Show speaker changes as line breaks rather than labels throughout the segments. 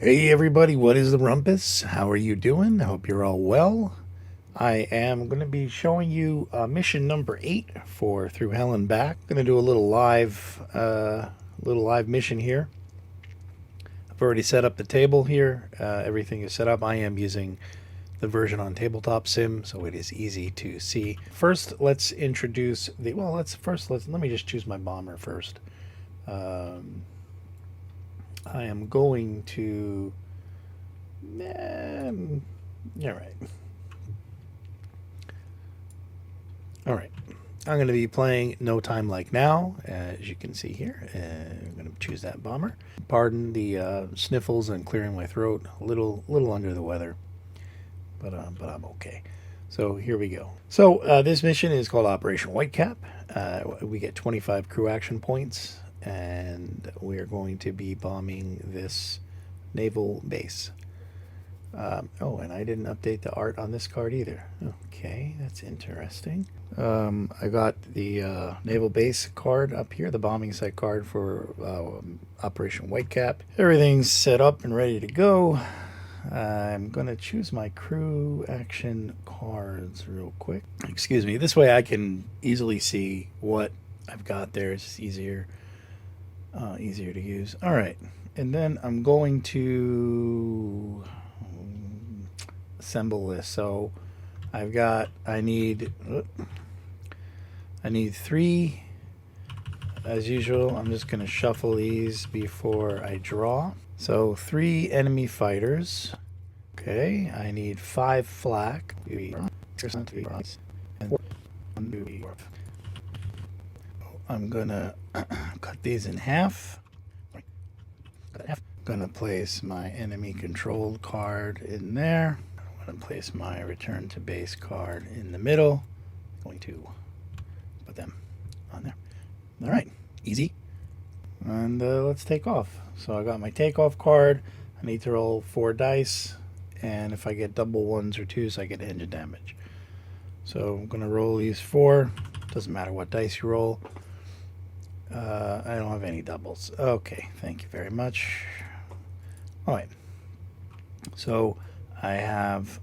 Hey everybody, what is the rumpus? How are you doing? I hope you're all well. I am going to be showing you mission number 8 for Through Hell and Back. I'm going to do a little live mission here. I've already set up the table here. Everything is set up. I am using the version on Tabletop Sim, so it is easy to see. First, let's introduce the. Well, let me just choose my bomber first. I am going to. Yeah, right. All right. I'm going to be playing No Time Like Now, as you can see here. I'm going to choose that bomber. Pardon the sniffles and clearing my throat. A little under the weather, but I'm okay. So here we go. So this mission is called Operation Whitecap. We get 25 crew action points, and we are going to be bombing this naval base. Oh, and I didn't update the art on this card either. Okay, that's interesting. I got the naval base card up here, the bombing site card for Operation Whitecap. Everything's set up and ready to go. I'm going to choose my crew action cards real quick. Excuse me. This way I can easily see what I've got there. It's just easier to use. All right. And then I'm going to assemble this. So I need 3 as usual. I'm just going to shuffle these before I draw. So 3 enemy fighters. Okay, I need 5 flak. I'm gonna cut these in half. Gonna place my enemy controlled card in there. I'm gonna place my return to base card in the middle. Going to put them on there. All right, easy. And let's take off. So I got my takeoff card. I need to roll 4 dice, and if I get double 1s or 2s, I get engine damage. So I'm gonna roll these 4. Doesn't matter what dice you roll. I don't have any doubles. Okay, thank you very much. All right. So I have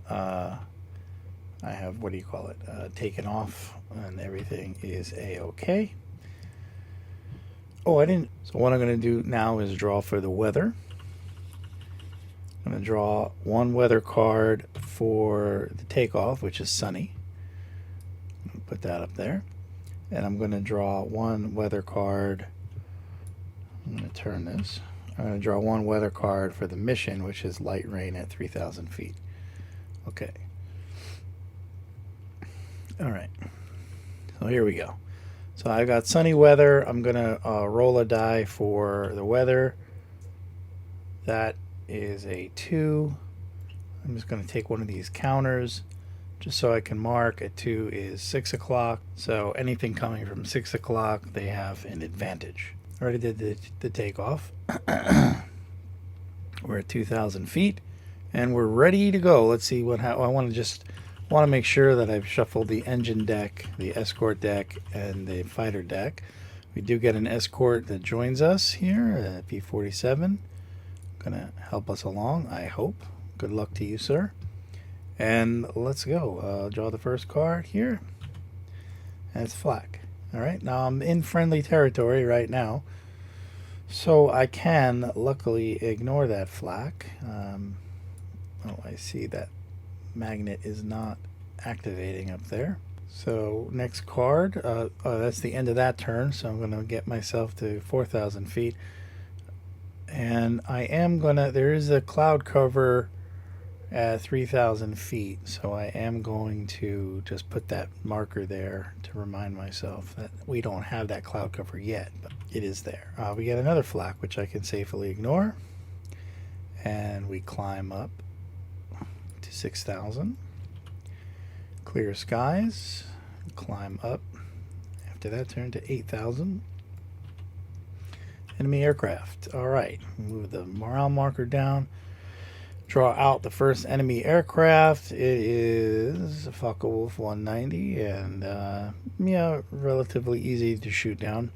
what do you call it? Taken off, and everything is a-okay. Oh, I didn't. So what I'm going to do now is draw for the weather. I'm going to draw 1 weather card for the takeoff, which is sunny. I'm going to put that up there. And I'm going to draw 1 weather card. I'm going to turn this. I'm going to draw 1 weather card for the mission, which is light rain at 3,000 feet. Okay. All right. So here we go. So I got sunny weather. I'm going to roll a die for the weather. That is a 2. I'm just going to take one of these counters just so I can mark. A 2 is 6 o'clock. So anything coming from 6 o'clock, they have an advantage. Already did the takeoff. We're at 2,000 feet and we're ready to go. Let's see I want to make sure that I've shuffled the engine deck, the escort deck, and the fighter deck. We do get an escort that joins us here at B-24. Gonna help us along, I hope. Good luck to you, sir. And let's go. Draw the first card here. And it's flak. All right, now I'm in friendly territory right now, so I can luckily ignore that flak. Oh, I see that magnet is not activating up there. So next card, that's the end of that turn, so I'm going to get myself to 4,000 feet. And there is a cloud cover at 3,000 feet, so I am going to just put that marker there to remind myself that we don't have that cloud cover yet, but it is there. We get another flak, which I can safely ignore, and we climb up to 6,000. Clear skies, climb up after that turn to 8,000. Enemy aircraft. All right, move the morale marker down. Draw out the first enemy aircraft. It is a Focke-Wulf 190, and yeah, relatively easy to shoot down.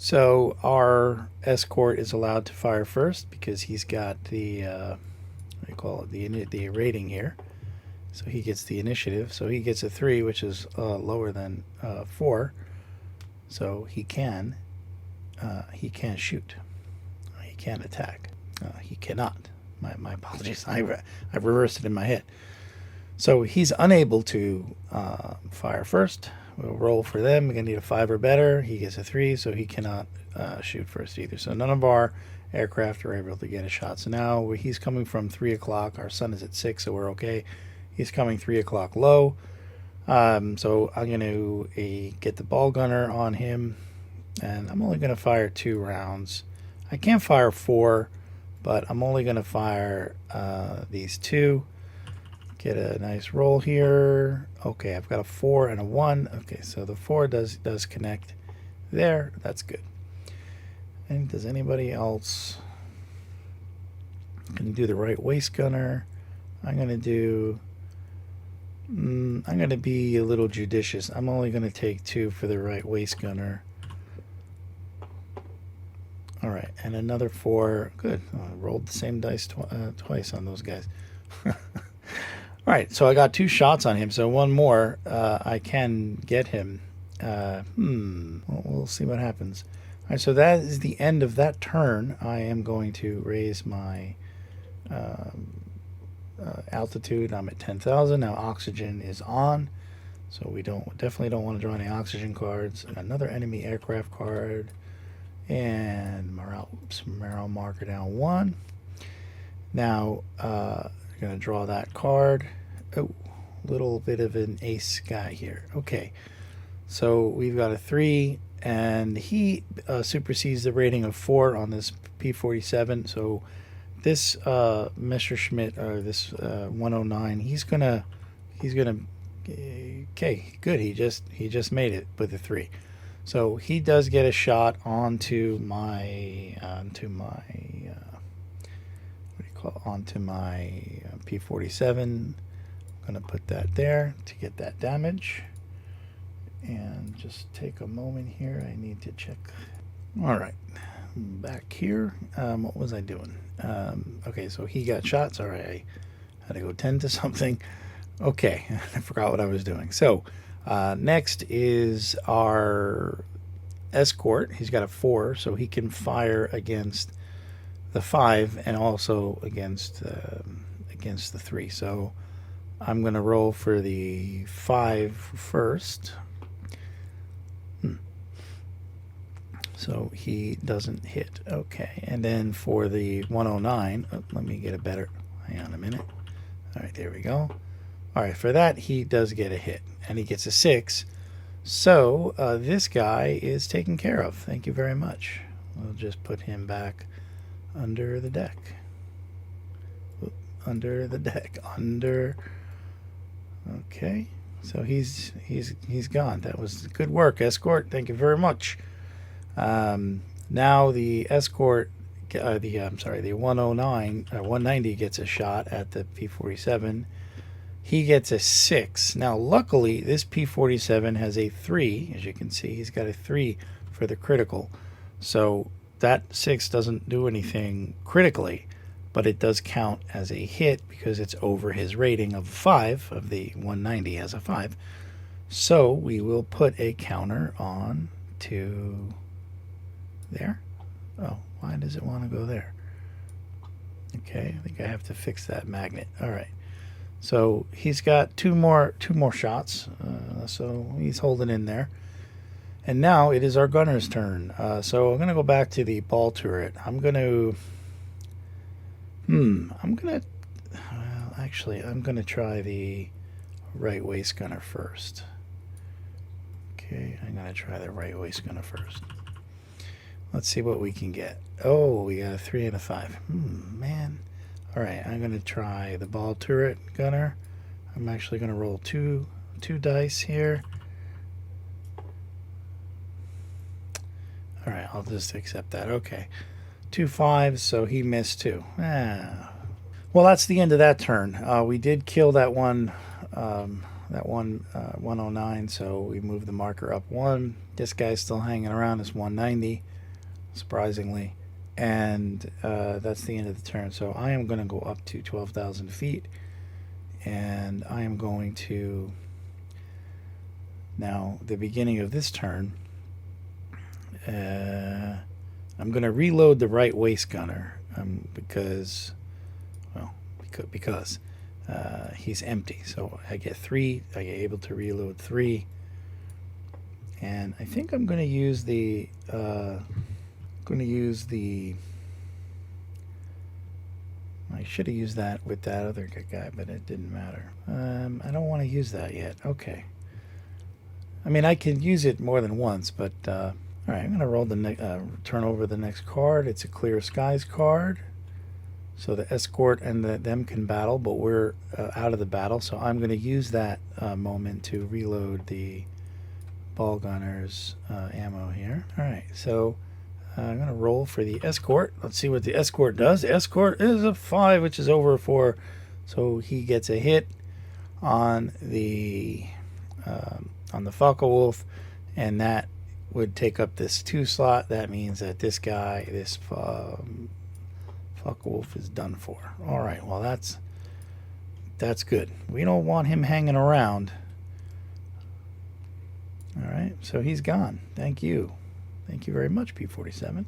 So our escort is allowed to fire first because he's got the what do you call it, the rating here. So he gets the initiative. So he gets a 3, which is lower than 4. So he can shoot. He can attack. He cannot. My apologies. I've reversed it in my head. So he's unable to fire first. We'll roll for them. We're going to need a 5 or better. He gets a 3, so he cannot shoot first either. So none of our aircraft are able to get a shot. So now he's coming from 3 o'clock. Our sun is at 6, so we're okay. He's coming 3 o'clock low. So I'm going to get the ball gunner on him, and I'm only going to fire 2 rounds. I can fire 4, but I'm only going to fire these 2. Get a nice roll here. Okay, I've got a 4 and a 1. Okay, so the 4 does connect there. That's good. And does anybody else? I'm going to do the right waist gunner. I'm going to be a little judicious. I'm only going to take 2 for the right waist gunner. All right, and another 4. Good. I rolled the same dice twice on those guys. All right, so I got 2 shots on him, so 1 more, I can get him. We'll see what happens. All right, so that is the end of that turn. I am going to raise my altitude. I'm at 10,000. Now oxygen is on, so we definitely don't want to draw any oxygen cards. Another enemy aircraft card, and morale marker down 1. Now, going to draw that card. Oh, little bit of an ace guy here. Okay, so we've got a 3, and he supersedes the rating of 4 on this P-47. So this Messerschmitt, or this 109, he's gonna okay, good. He just made it with a 3. So he does get a shot onto my P-47. I'm going to put that there to get that damage. And just take a moment here. I need to check. All right. Back here. What was I doing? Okay, so he got shot. Sorry, I had to go tend to something. Okay, I forgot what I was doing. So next is our escort. He's got a 4, so he can fire against the 5 and also against the 3. So I'm going to roll for the 5 first. So he doesn't hit. Okay, and then for the 109, let me get a better. Hang on a minute. All right, there we go. All right, for that he does get a hit, and he gets a 6. So this guy is taken care of. Thank you very much. We'll just put him back under the deck. Under the deck. Under. Okay. So he's gone. That was good work, escort. Thank you very much. Now the escort, the 190 gets a shot at the P-47. He gets a 6. Now, luckily, this P-47 has a 3. As you can see, he's got a 3 for the critical. So that 6 doesn't do anything critically, but it does count as a hit because it's over his rating of 5, of the 190 has a 5. So we will put a counter on to there. Oh, why does it want to go there? Okay, I think I have to fix that magnet. All right. So he's got two more shots. So he's holding in there. And now it is our gunner's turn. So I'm going to go back to the ball turret. I'm going to try the right waist gunner first. Okay, I'm going to try the right waist gunner first. Let's see what we can get. Oh, we got a 3 and a 5. Man. All right, I'm going to try the ball turret gunner. I'm actually going to roll two dice here. All right, I'll just accept that. Okay. 2 5s, so he missed 2. Well, that's the end of that turn. We did kill that one that 109, so we move the marker up 1. This guy's still hanging around. It's 190, surprisingly. And that's the end of the turn. So I am going to go up to 12,000 feet. And I am going to, now, the beginning of this turn, I'm going to reload the right waist gunner because he's empty. So I get 3. I get able to reload 3. And I think I'm going to use the I should have used that with that other guy, but it didn't matter. I don't want to use that yet. Okay. I mean, I can use it more than once, but all right. I'm going to roll turn over the next card. It's a Clear Skies card. So the escort and them can battle, but we're out of the battle. So I'm going to use that moment to reload the ball gunner's ammo here. All right. So I'm going to roll for the escort. Let's see what the escort does. The escort is a 5, which is over a 4. So he gets a hit on the Focke-Wulf, and that would take up this 2 slot. That means that this guy, this Focke-Wulf, is done for. All right. Well, that's good. We don't want him hanging around. All right. So he's gone. Thank you. Thank you very much, P-47.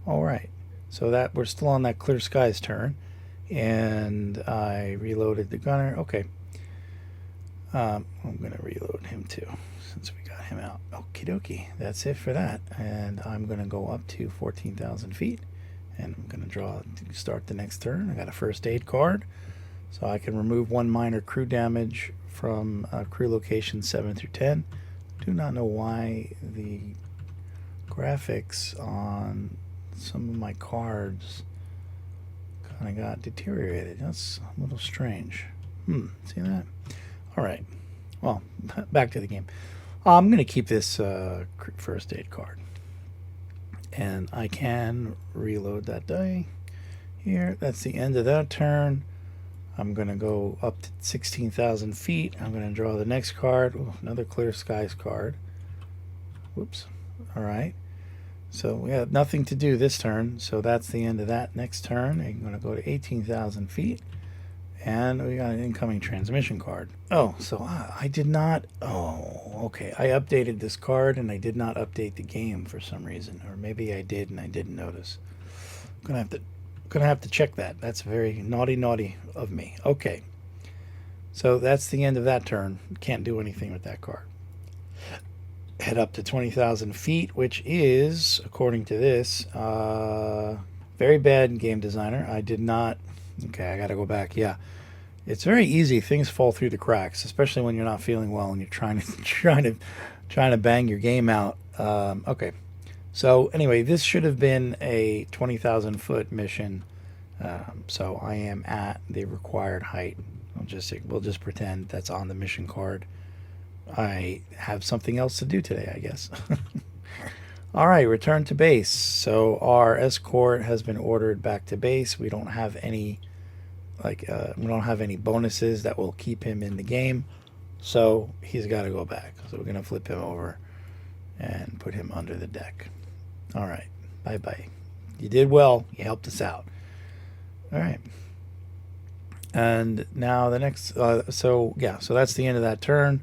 All right, so that we're still on that Clear Skies turn, and I reloaded the gunner. Okay, I'm going to reload him too, since we got him out. Okie dokie, that's it for that. And I'm going to go up to 14,000 feet, and I'm going to draw to start the next turn. I got a first aid card, so I can remove 1 minor crew damage from crew locations 7 through 10. Do not know why the graphics on some of my cards kind of got deteriorated. That's a little strange. See that? All right. Well, back to the game. I'm going to keep this first aid card. And I can reload that die here. That's the end of that turn. I'm going to go up to 16,000 feet. I'm going to draw the next card. Ooh, another Clear Skies card. Whoops. All right. So we have nothing to do this turn, so that's the end of that. Next turn, I'm going to go to 18,000 feet, and we got an incoming transmission card. Oh, so I did not... Oh, okay. I updated this card, and I did not update the game for some reason. Or maybe I did, and I didn't notice. I'm gonna have to check that. That's very naughty of me. Okay. So that's the end of that turn. Can't do anything with that card. Head up to 20,000 feet, which is, according to this, very bad game designer. I did not... Okay, I got to go back. Yeah, it's very easy. Things fall through the cracks, especially when you're not feeling well and you're trying to bang your game out. Okay, so anyway, this should have been a 20,000 foot mission. So I am at the required height. We'll just pretend that's on the mission card. I have something else to do today, I guess. All right, return to base. So our escort has been ordered back to base. We don't have any bonuses that will keep him in the game, so he's got to go back. So we're gonna flip him over and put him under the deck. All right, bye. You did well. You helped us out. All right. And now the next. So that's the end of that turn.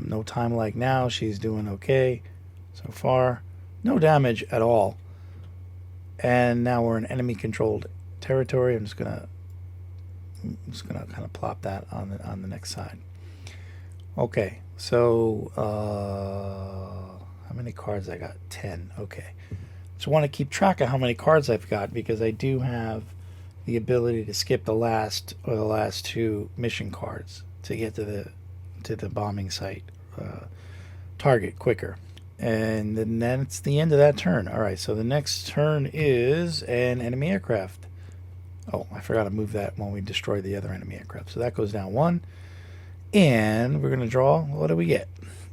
No time like now. She's doing okay so far. No damage at all. And now we're in enemy controlled territory. I'm just gonna kind of plop that on the next side. Okay, so how many cards I got? 10. Okay, so I want to keep track of how many cards I've got, because I do have the ability to skip the last 2 mission cards to get to the bombing site target quicker. And then it's the end of that turn. All right, so the next turn is an enemy aircraft. Oh, I forgot to move that when we destroy the other enemy aircraft. So that goes down 1. And we're going to draw. What do we get?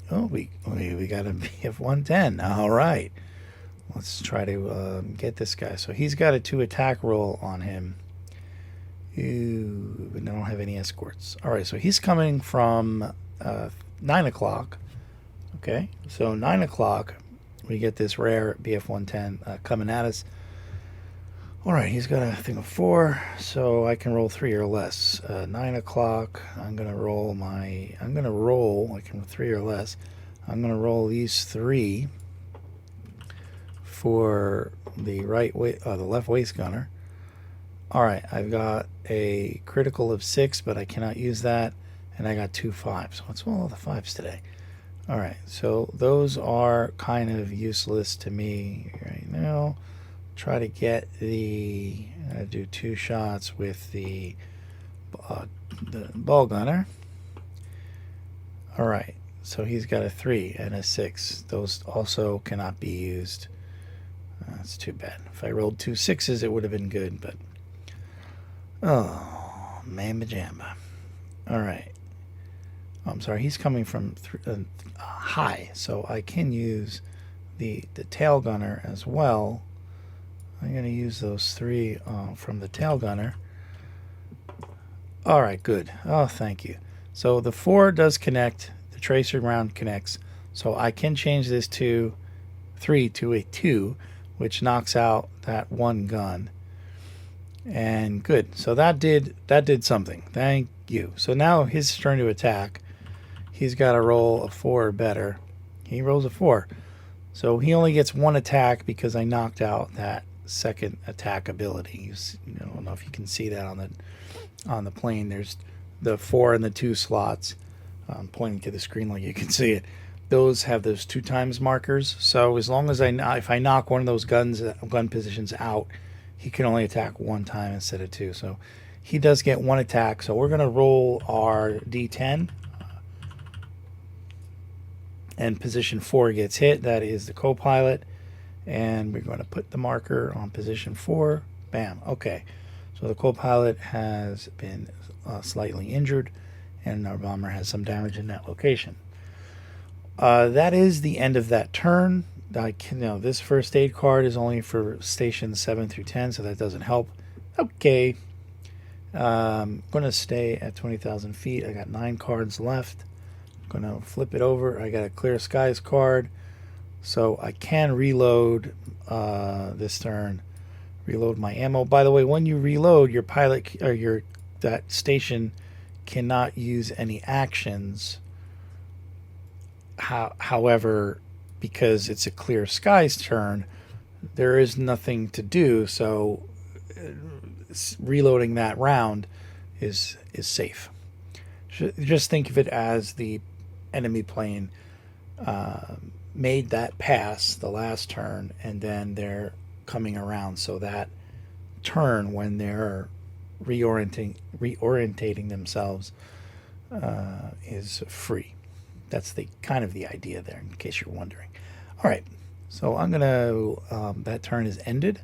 Oh, we got a BF-110. All right. Let's try to get this guy. So he's got a 2 attack roll on him. Ooh, but I don't have any escorts. All right, so he's coming from 9 o'clock. Okay, so 9 o'clock, we get this rare BF-110 coming at us. All right, he's got a thing of 4, so I can roll 3 or less. 9 o'clock, I can roll 3 or less. I'm going to roll these 3 for the the left waist gunner. All right, I've got a critical of 6, but I cannot use that, and I got 2 5s. So what's all the 5s today? All right, so those are kind of useless to me right now. Try to get do 2 shots with the ball gunner. All right, so he's got a 3 and a 6. Those also cannot be used. That's too bad. If I rolled 2 6s, it would have been good, but oh, mamba jamba. All right. I'm sorry, he's coming from high, so I can use the tail gunner as well. I'm going to use those 3 from the tail gunner. All right, good. Oh, thank you. So the 4 does connect. The tracer round connects. So I can change this 3 to a 2, which knocks out that 1 gun. And good. So that did something. Thank you. So now his turn to attack. He's got to roll a 4 or better. He rolls a 4. So he only gets 1 attack because I knocked out that second attack ability. I don't know if you can see that on the plane. There's the 4 and the 2 slots. I'm pointing to the screen like you can see it. Those have those 2 times markers. So as long as if I knock one of those gun positions out, he can only attack 1 time instead of 2. So he does get 1 attack. So we're going to roll our D10. And position 4 gets hit. That is the co-pilot. And we're going to put the marker on position 4. Bam. Okay. So the co-pilot has been slightly injured, and our bomber has some damage in that location. That is the end of that turn. This first aid card is only for stations 7 through 10, so that doesn't help. Okay. I'm going to stay at 20,000 feet. I got 9 cards left. I'm going to flip it over. I got a clear skies card. So I can reload this turn, reload my ammo. By the way, when you reload, your pilot or that station cannot use any actions. However, because it's a clear skies turn, there is nothing to do. So reloading that round is safe. Just think of it as the enemy plane made that pass the last turn, and then they're coming around. So that turn, when they're reorientating themselves, is free. That's the kind of the idea there, in case you're wondering. All right, so I'm gonna that turn is ended,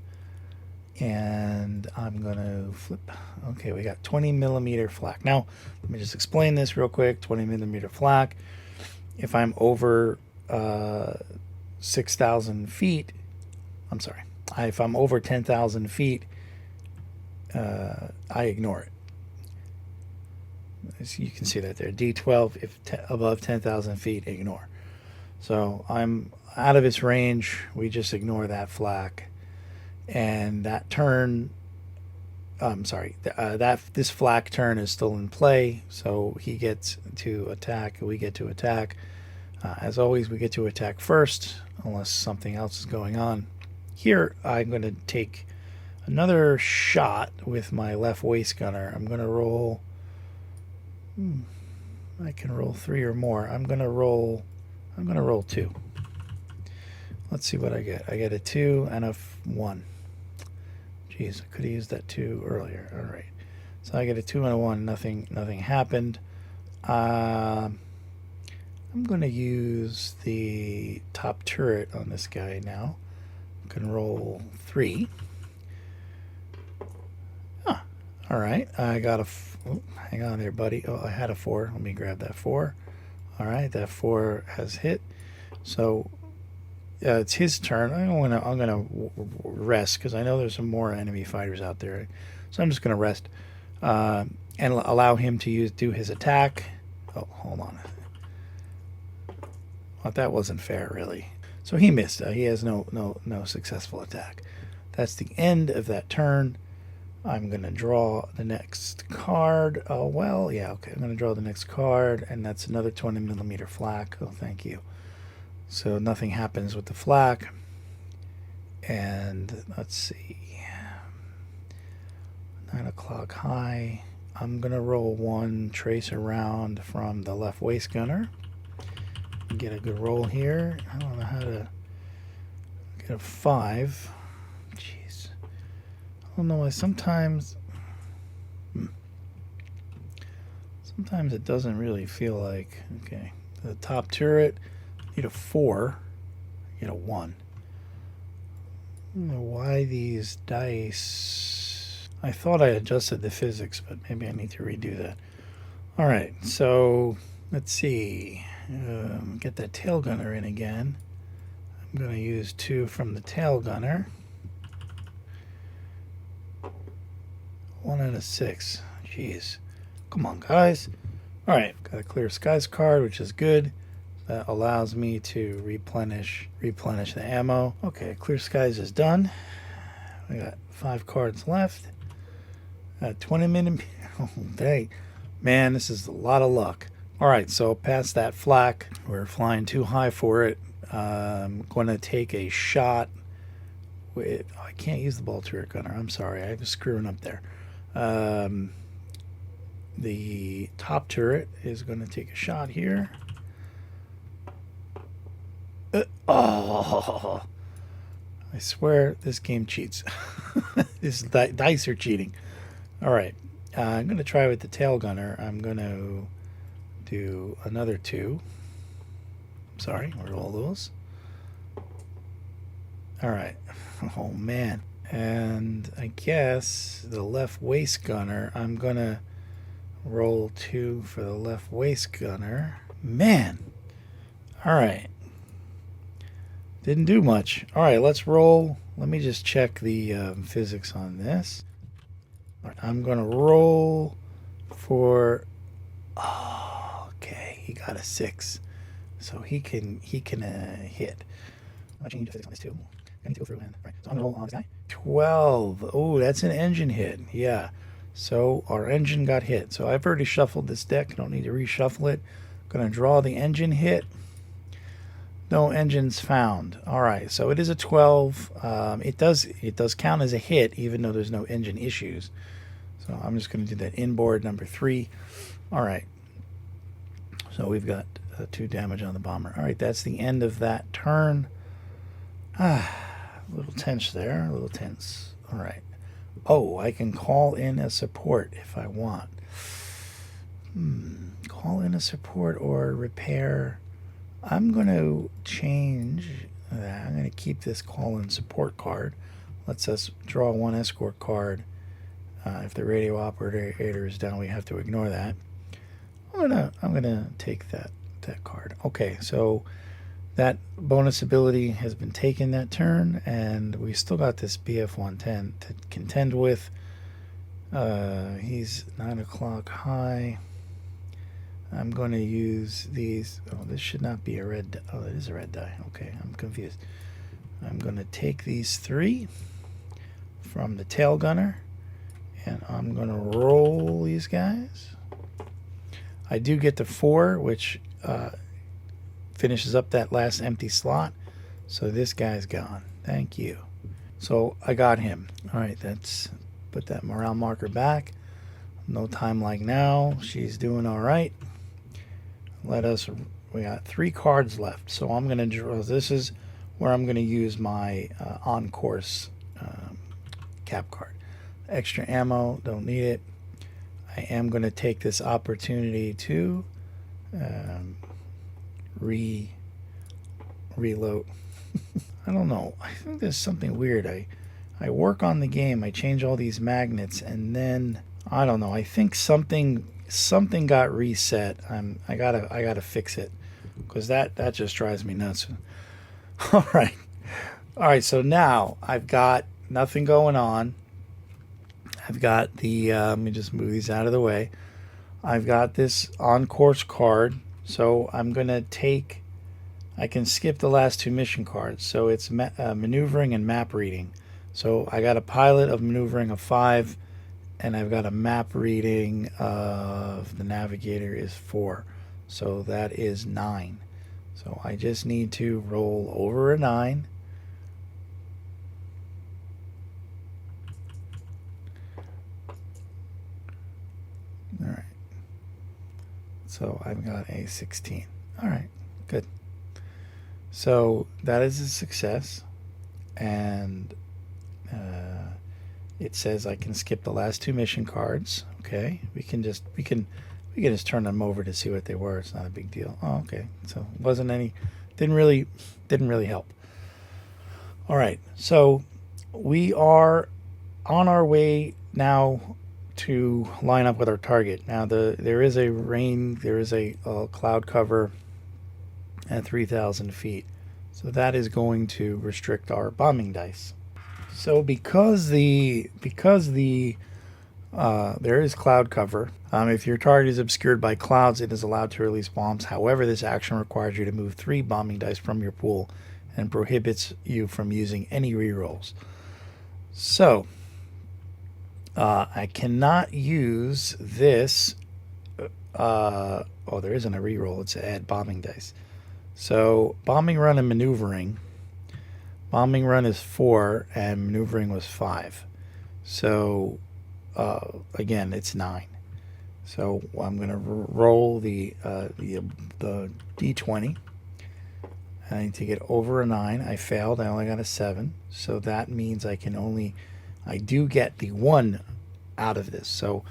and I'm gonna flip. Okay, we got 20 millimeter flak. Now let me just explain this real quick. 20 millimeter flak. If I'm over 6,000 feet, I'm sorry, if I'm over 10,000 feet, I ignore it. As you can see that there, D12, if above 10,000 feet, ignore. So I'm out of its range, we just ignore that flak. And that turn, I'm sorry, this flak turn is still in play, so he gets to attack, we get to attack. As always, we get to attack first, unless something else is going on. Here, I'm going to take another shot with my left waist gunner. I'm going to roll... I can roll 3 or more. I'm going to roll 2. Let's see what I get. I get a 2 and a 1. Jeez, I could have used that 2 earlier. All right. So I get a 2 and a 1. Nothing happened. I'm going to use the top turret on this guy now. I can roll 3. Huh. All right. I got a... hang on there, buddy. Oh, I had a 4. Let me grab that 4. All right. That 4 has hit. So it's his turn. I'm gonna rest because I know there's some more enemy fighters out there. So I'm just going to rest and allow him to do his attack. Oh, hold on. Well, that wasn't fair, really. So he missed. He has no successful attack. That's the end of that turn. I'm going to draw the next card. Oh, well, yeah, okay. I'm going to draw the next card, and that's another 20mm flak. Oh, thank you. So nothing happens with the flak. And let's see. 9 o'clock high. I'm going to roll one trace around from the left waist gunner. Get a good roll here. I don't know how to get a 5. Jeez. I don't know why sometimes it doesn't really feel like. Okay. The top turret, need a 4. Get a 1. I don't know why these dice. I thought I adjusted the physics, but maybe I need to redo that. All right, so let's see. Get that tail gunner in again. I'm going to use 2 from the tail gunner. 1 out of 6. Jeez. Come on, guys. All right, got a clear skies card, which is good. That allows me to replenish the ammo. Okay, clear skies is done. We got 5 cards left. 20mm. Oh, dang. Man, this is a lot of luck. All right, so past that flak, we're flying too high for it. I'm going to take a shot with. Oh, I can't use the ball turret gunner. I'm sorry, I was screwing up there. The top turret is going to take a shot here. Oh, I swear this game cheats. This dice are cheating. All right, I'm going to try with the tail gunner. I'm going to do another 2. Sorry, roll those. All right. Oh, man. And I guess the left waist gunner, I'm going to roll 2 for the left waist gunner. Man. All right. Didn't do much. All right, let's roll. Let me just check the physics on this. All right, I'm going to roll for. Oh, okay. He got a 6, so he can hit. I change the physics on this too. I need to go through and right. So I'm gonna roll on this guy. 12. Oh, that's an engine hit. Yeah. So our engine got hit. So I've already shuffled this deck. Don't need to reshuffle it. Gonna draw the engine hit. No engines found. All right. So it is a 12. It does count as a hit, even though there's no engine issues. So I'm just gonna do that inboard number 3. All right. So we've got 2 damage on the bomber. All right. That's the end of that turn. A little tense there, a little tense. All right. Oh, I can call in a support if I want. Call in a support or repair. I'm going to change that. I'm going to keep this call in support card. Lets us draw 1 escort card. If the radio operator is down, we have to ignore that. I'm gonna take that card. Okay, so that bonus ability has been taken that turn, and we still got this BF-110 to contend with. He's 9 o'clock high. I'm going to use these. Oh, this should not be a red. Oh, it is a red die. Okay, I'm confused. I'm going to take these 3 from the tail gunner, and I'm going to roll these guys. I do get the 4, which finishes up that last empty slot. So this guy's gone. Thank you. So I got him. All right, let's put that morale marker back. No time like now. She's doing all right. We got 3 cards left. So I'm going to draw. This is where I'm going to use my on-course cap card. Extra ammo, don't need it. I am going to take this opportunity to reload. I don't know. I think there's something weird. I work on the game. I change all these magnets, and then I don't know. I think something got reset. I gotta fix it, because that just drives me nuts. All right. So now I've got nothing going on. I've got the. Let me just move these out of the way. I've got this on course card, so I'm gonna take I can skip the last two mission cards. So it's maneuvering and map reading. So I got a pilot of maneuvering of 5, and I've got a map reading of the navigator is 4. So that is 9. So I just need to roll over a 9. All right. So I've got a 16. All right, good. So that is a success, and it says I can skip the last two mission cards. Okay, we can just turn them over to see what they were. It's not a big deal. Oh, okay. So it wasn't any, didn't really help. All right, so we are on our way now to line up with our target. Now there is a cloud cover at 3,000 feet, so that is going to restrict our bombing dice. So because there is cloud cover, if your target is obscured by clouds, it is allowed to release bombs. However, this action requires you to move 3 bombing dice from your pool and prohibits you from using any rerolls. So I cannot use this. There isn't a reroll. It's to add bombing dice. So bombing run and maneuvering. Bombing run is 4 and maneuvering was 5. So again, it's 9. So I'm going to roll the D20. I need to get over a 9. I failed. I only got a 7. So that means I do get the 1 out of this. So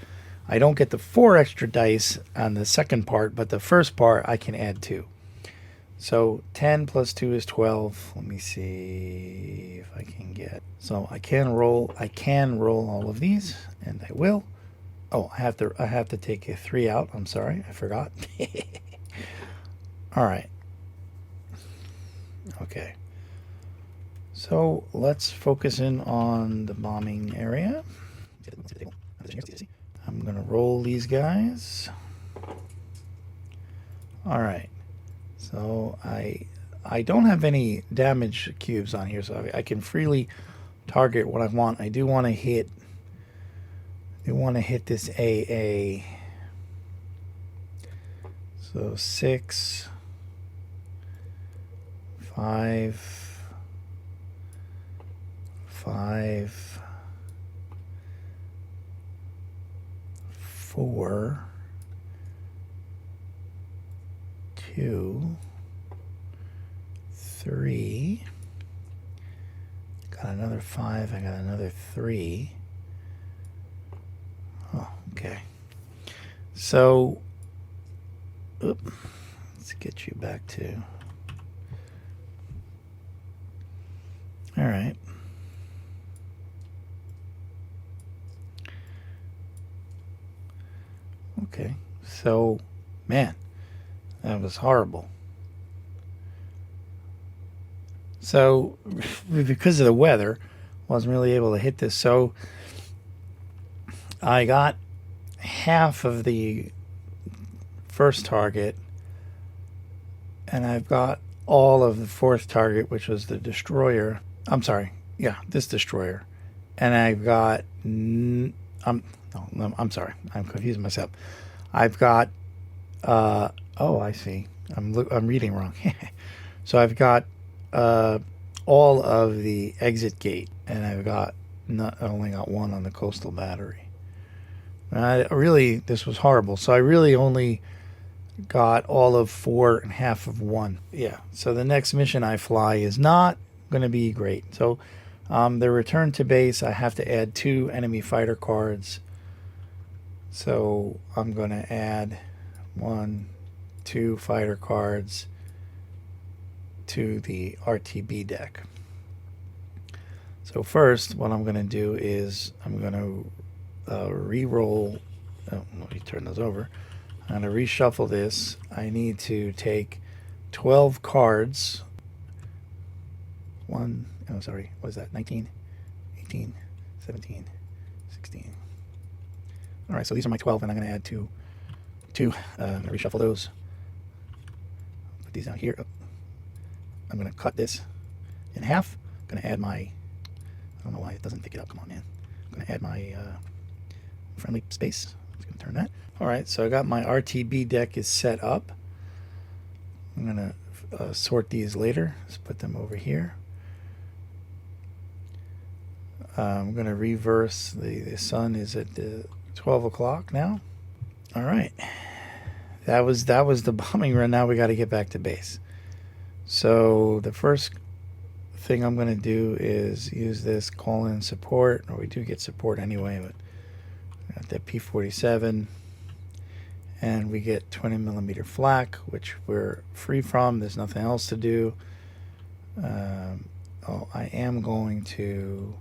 I don't get the 4 extra dice on the second part, but the first part I can add 2. So 10 plus 2 is 12. Let me see if I can get. So I can roll all of these, and I will. Oh, I have to take a 3 out. I'm sorry, I forgot. All right. Okay. So let's focus in on the bombing area. I'm going to roll these guys. All right. So I don't have any damage cubes on here, so I can freely target what I want. I do want to hit this AA. So 6, 5, 5, 4, 2, 3. Got another 5. I got another 3. Oh, okay. So, let's get you back to. All right. Okay. So, man, that was horrible. So, because of the weather, wasn't really able to hit this. So, I got half of the first target, and I've got all of the fourth target, which was the destroyer. I'm sorry. Yeah, this destroyer. And I've got... I'm sorry. I'm confusing myself. I've got... oh, I see. I'm reading wrong. So I've got all of the exit gate, and I only got 1 on the coastal battery. This was horrible. So I really only got all of 4 and half of 1. Yeah. So the next mission I fly is not going to be great. So the return to base, I have to add 2 enemy fighter cards. So I'm going to add 1, 2 fighter cards to the RTB deck. So first, what I'm going to do is I'm going to re-roll. Oh, let me turn those over. I'm going to reshuffle this. I need to take 12 cards. What is that? 19, 18, 17, 16. All right, so these are my 12, and I'm going to add two. I'm going to reshuffle those. Put these down here. I'm going to cut this in half. I'm going to add my, I don't know why it doesn't pick it up. Come on, man. I'm going to add my friendly space. I'm just going to turn that. All right, so I got my RTB deck is set up. I'm going to sort these later. Let's put them over here. I'm going to reverse. The sun is at 12 o'clock now. All right. That was the bombing run. Now we got to get back to base. So the first thing I'm going to do is use this call in support, or we do get support anyway, but we got that P-47, and we get 20 millimeter flak, which we're free from. There's nothing else to do. I am going to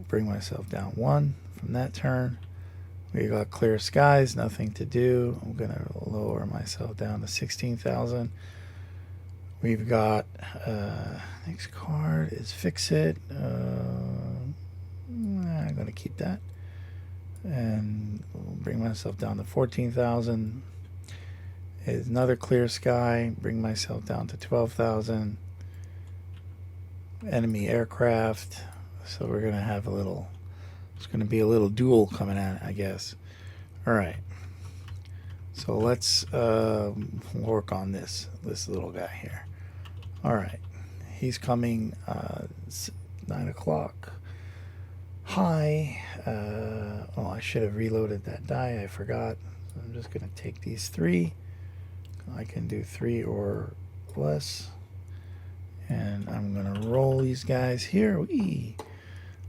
bring myself down 1 from that turn. We got clear skies, nothing to do. I'm going to lower myself down to 16,000. We've got next card is Fix It. I'm going to keep that. And we'll bring myself down to 14,000. Is another clear sky. Bring myself down to 12,000. Enemy aircraft. So we're going to have a little, it's going to be a little duel coming at it, I guess. All right. So let's work on this little guy here. All right. He's coming 9 o'clock. Hi. Oh, I should have reloaded that die. I forgot. So I'm just going to take these 3. I can do 3 or less. And I'm going to roll these guys here. Whee!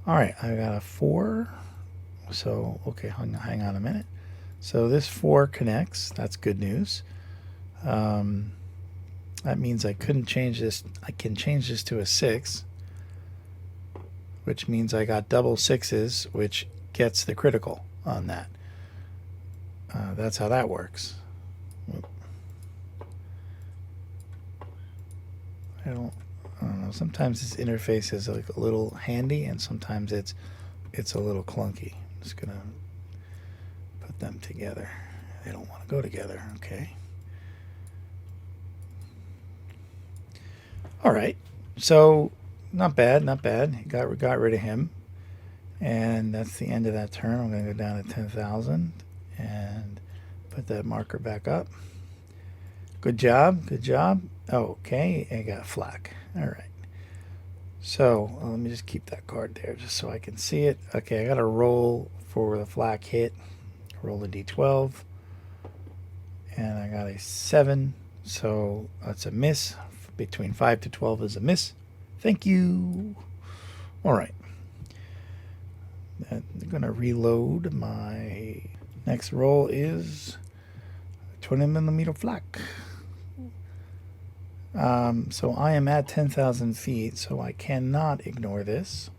All right, I got a 4. So, okay, hang on a minute. So this 4 connects. That's good news. That means I couldn't change this. I can change this to a 6, which means I got double 6s, which gets the critical on that. That's how that works. I don't know. Sometimes this interface is like a little handy, and sometimes it's a little clunky. I'm just gonna put them together. They don't want to go together. Okay. All right. So not bad, not bad. Got rid of him, and that's the end of that turn. I'm gonna go down to 10,000 and put that marker back up. Good job. Good job. Okay, I got flak. All right. So let me just keep that card there just so I can see it. Okay, I got to roll for the flak hit. Roll the D12. And I got a 7. So that's a miss. Between 5 to 12 is a miss. Thank you. All right. I'm going to reload. My next roll is 20 millimeter flak. So I am at 10,000 feet, so I cannot ignore this.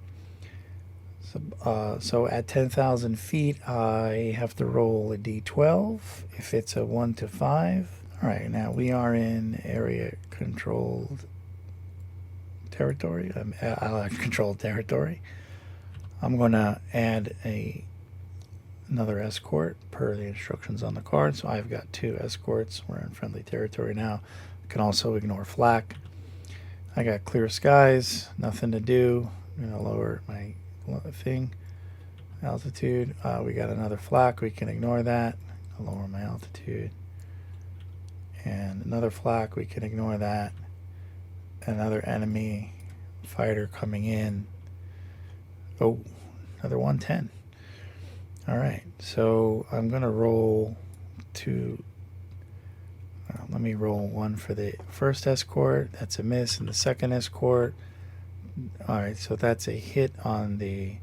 So at 10,000 feet, I have to roll a d12 if it's a 1 to 5. All right, now we are in area controlled territory. Allied controlled territory. I'm going to add another escort per the instructions on the card. So I've got 2 escorts. We're in friendly territory now. Can also ignore flak. I got clear skies, nothing to do. I'm going to lower my thing, altitude. We got another flak, we can ignore that. I'll lower my altitude. And another flak, we can ignore that. Another enemy fighter coming in. Oh, another 110. All right, so I'm going to roll 2. Let me roll 1 for the first escort. That's a miss. And the second escort. All right, so that's a hit on the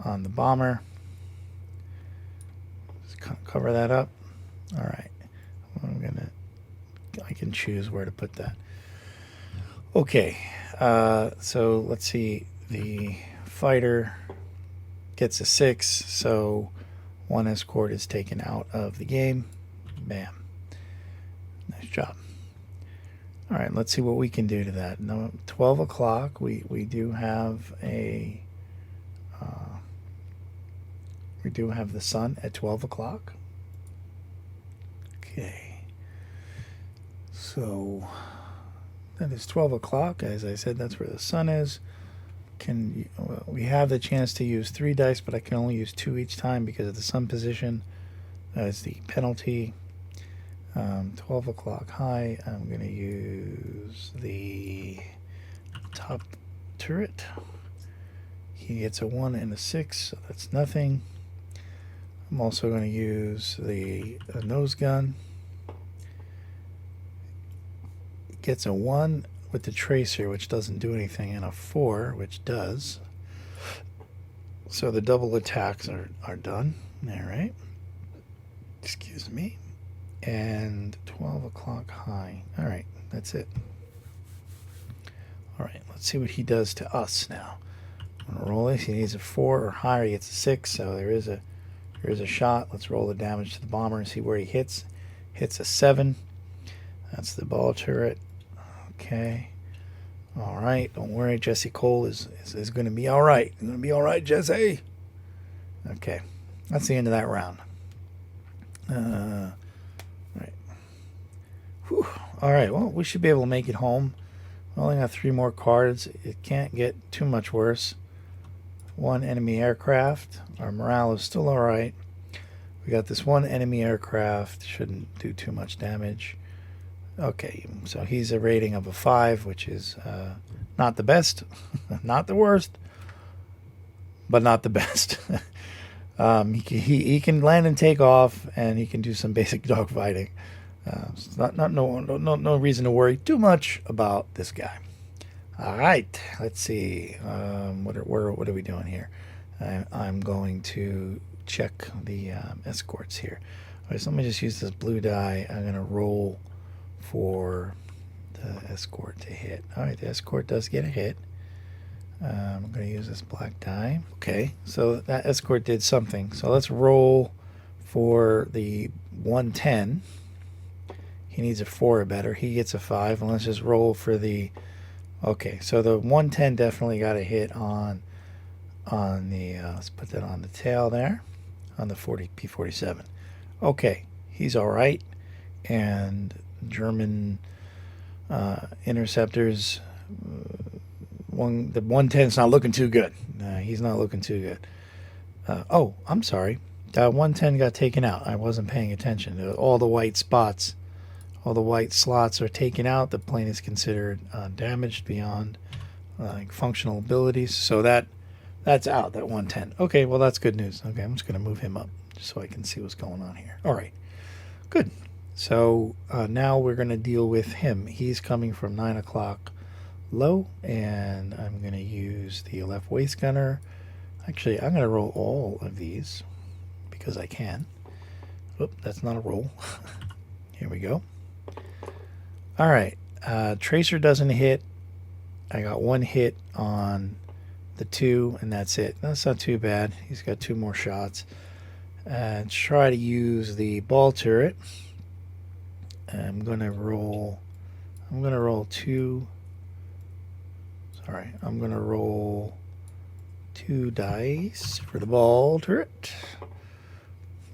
bomber. Just cover that up. All right. I can choose where to put that. Okay. So let's see. The fighter gets a 6, so 1 escort is taken out of the game. Bam. Nice job. All right, let's see what we can do to that. Now, 12 o'clock, we do have a we do have the sun at 12 o'clock. Okay. So That is 12 o'clock. As I said, that's where the sun is. Well, we have the chance to use 3 dice, but I can only use 2 each time because of the sun position. That is the penalty. 12 o'clock high. I'm going to use the top turret. He gets a 1 and a 6, so that's nothing. I'm also going to use the nose gun. Gets a 1 with the tracer, which doesn't do anything, and a 4, which does. So the double attacks are done. All right. Excuse me. And 12 o'clock high. All right, that's it. All right, let's see what he does to us now. I'm gonna roll this. He needs a 4 or higher. He gets a 6, so there is a shot. Let's roll the damage to the bomber and see where he hits. Hits a 7. That's the ball turret. Okay. All right. Don't worry. Jesse Cole is going to be all right. It's going to be all right, Jesse. Okay. That's the end of that round. Right. Whew. All right. Well, we should be able to make it home. We only got 3 more cards. It can't get too much worse. 1 enemy aircraft. Our morale is still all right. We got this 1 enemy aircraft. Shouldn't do too much damage. Okay, so he's a rating of a 5, which is not the best, not the worst, but not the best. He can land and take off, and he can do some basic dogfighting. So no reason to worry too much about this guy. All right, let's see. What are we doing here? I'm going to check the escorts here. All right, so let me just use this blue die. I'm going to roll for the escort to hit. All right, the escort does get a hit. I'm going to use this black die. Okay, so that escort did something. So let's roll for the 110. He needs a 4 or better. He gets a 5. And let's just roll for the... Okay, so the 110 definitely got a hit on the... let's put that on the tail there. On the P-47. Okay, he's all right. And German interceptors... the 110's not looking too good. He's not looking too good. Oh, I'm sorry. 110 got taken out. I wasn't paying attention. All the white spots, all the white slots are taken out. The plane is considered damaged beyond functional abilities. So that's out, that 110. Okay, well, that's good news. Okay, I'm just going to move him up just so I can see what's going on here. All right, good. So now we're going to deal with him. He's coming from 9 o'clock low, and I'm going to use the left waist gunner. Actually, I'm going to roll all of these because I can. Oop, that's not a roll. Here we go. All right, tracer doesn't hit. I got 1 hit on the 2, and that's it. That's not too bad. He's got 2 more shots. And try to use the ball turret. I'm gonna roll 2. Sorry, I'm gonna roll 2 dice for the ball turret.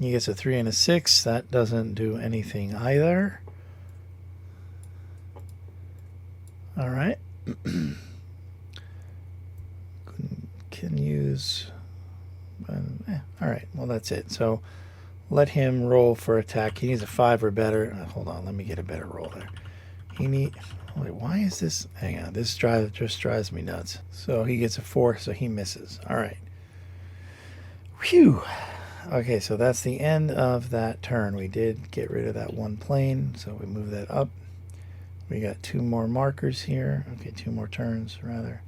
He gets a 3 and a 6. That doesn't do anything either. All right. Can use. All right. Well, that's it. So let him roll for attack. He needs a 5 or better. Hold on. Let me get a better roll there. Wait, why is this? Hang on. This just drives me nuts. So he gets a 4, so he misses. All right. Whew. Okay, so that's the end of that turn. We did get rid of that 1 plane, so we move that up. We got 2 more markers here. Okay, 2 more turns, rather.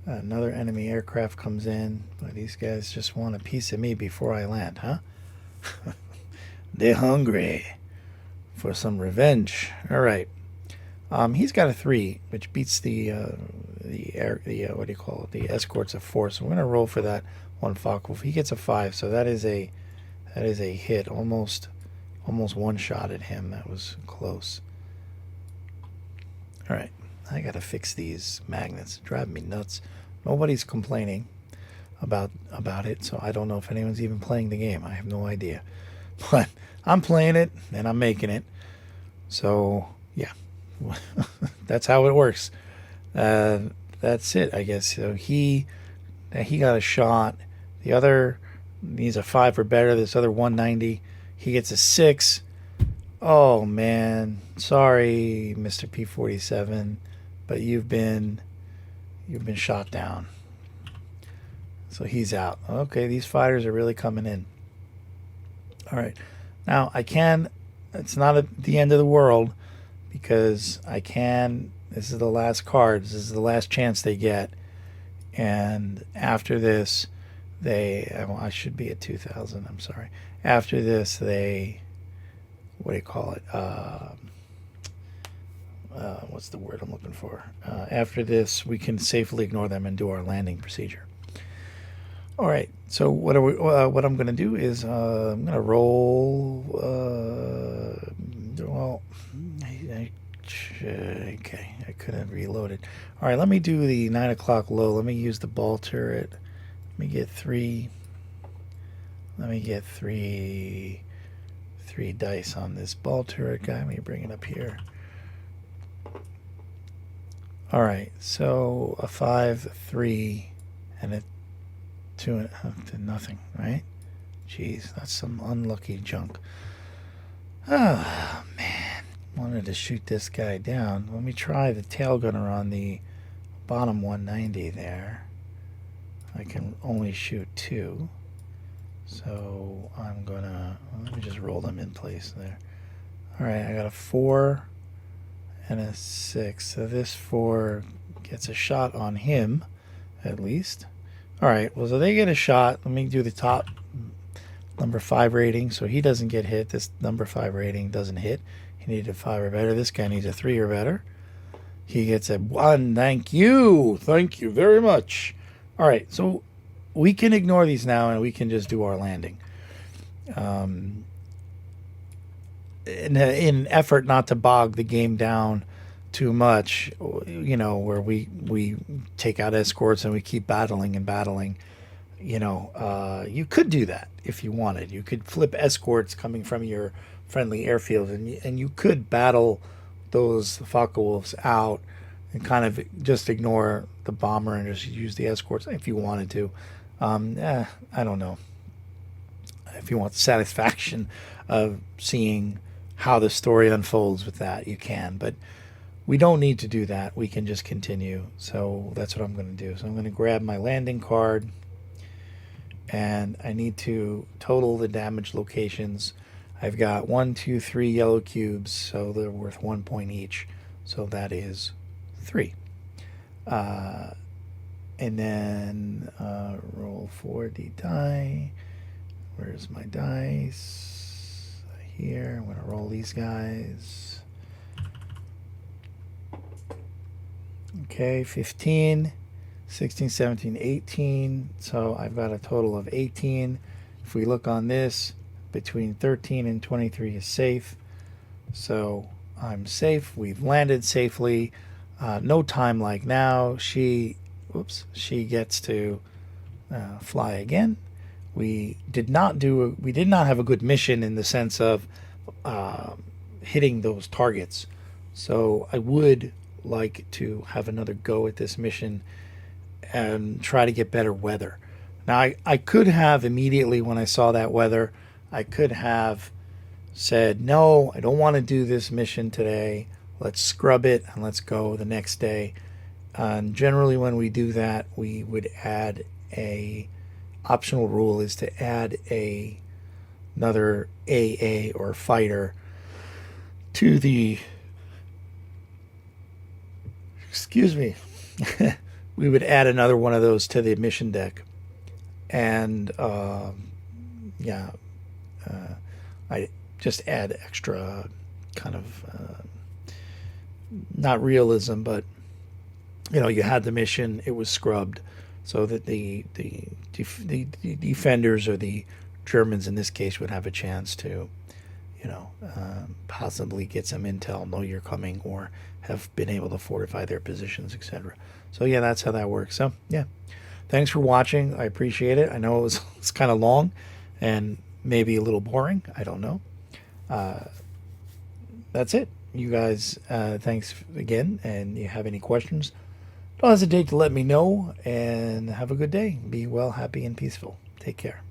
Another enemy aircraft comes in. But these guys just want a piece of me before I land, huh? They're hungry for some revenge. All right. He's got a 3, which beats the what do you call it? The escorts of 4. So we're gonna roll for that 1 Focke-Wulf. He gets a 5, so that is a hit. Almost one shot at him. That was close. All right, I gotta fix these magnets. Drive me nuts. Nobody's complaining about it, so I don't know if anyone's even playing the game. I have no idea, but I'm playing it and I'm making it. So yeah. that's how it works. That's it, I guess. So he got a shot. The other needs a 5 or better. This other 190, he gets a 6. Oh man, sorry, Mr. P-47, but you've been shot down. So he's out. Okay, these fighters are really coming in. All right, now it's not the end of the world, because this is the last card. This is the last chance they get, and after this, I should be at 2,000. I'm sorry. After this, what do you call it? What's the word I'm looking for? After this, we can safely ignore them and do our landing procedure. All right. So what I'm going to do is I'm going to roll. Okay, I couldn't reload it. All right, let me do the 9 o'clock low. Let me use the ball turret. Let me get three dice on this ball turret guy. Let me bring it up here. All right, so a 5, 3, and a 2 to nothing, right? Jeez, that's some unlucky junk. Oh man, wanted to shoot this guy down. Let me try the tail gunner on the bottom 190 there. I can only shoot 2, so let me just roll them in place there. All right, I got a 4 and a 6, so this 4 gets a shot on him at least. All right, well, so they get a shot. Let me do the top number 5 rating, so he doesn't get hit. This number 5 rating doesn't hit. He needed a 5 or better. This guy needs a 3 or better. He gets a 1. Thank you very much. All right, so we can ignore these now, and we can just do our landing. In an effort not to bog the game down too much, where we take out escorts and we keep battling and battling. You could do that if you wanted. You could flip escorts coming from your friendly airfield, and you could battle those Focke-Wulfs out and kind of just ignore the bomber and just use the escorts if you wanted to. I don't know. If you want the satisfaction of seeing how the story unfolds with that, you can. But we don't need to do that. We can just continue. So that's what I'm going to do. So I'm going to grab my landing card, and I need to total the damage locations. I've got 1, 2, 3 yellow cubes, so they're worth 1 point each. So that is 3. And then roll 4d die. Where's my dice? Here. I'm going to roll these guys. Okay, 15, 16, 17, 18. So I've got a total of 18. If we look on this, between 13 and 23 is safe. So I'm safe. We've landed safely. No time like now. She gets to fly again. We did not have a good mission in the sense of hitting those targets. So I would like to have another go at this mission and try to get better weather. Now I could have immediately, when I saw that weather, I could have said, no, I don't want to do this mission today. Let's scrub it and let's go the next day. And generally when we do that, we would add a optional rule is to add another AA or fighter to the, we would add another one of those to the mission deck. And I just add extra kind of not realism, but you had the mission, it was scrubbed, so that the defenders, or the Germans in this case, would have a chance to possibly get some intel, know you're coming, or have been able to fortify their positions, etc. So yeah, that's how that works. So yeah, thanks for watching. I appreciate it. I know it's kind of long and maybe a little boring. I don't know. That's it. you guys, thanks again. And you have any questions, don't hesitate to let me know. And have a good day. Be well, happy, and peaceful. Take care.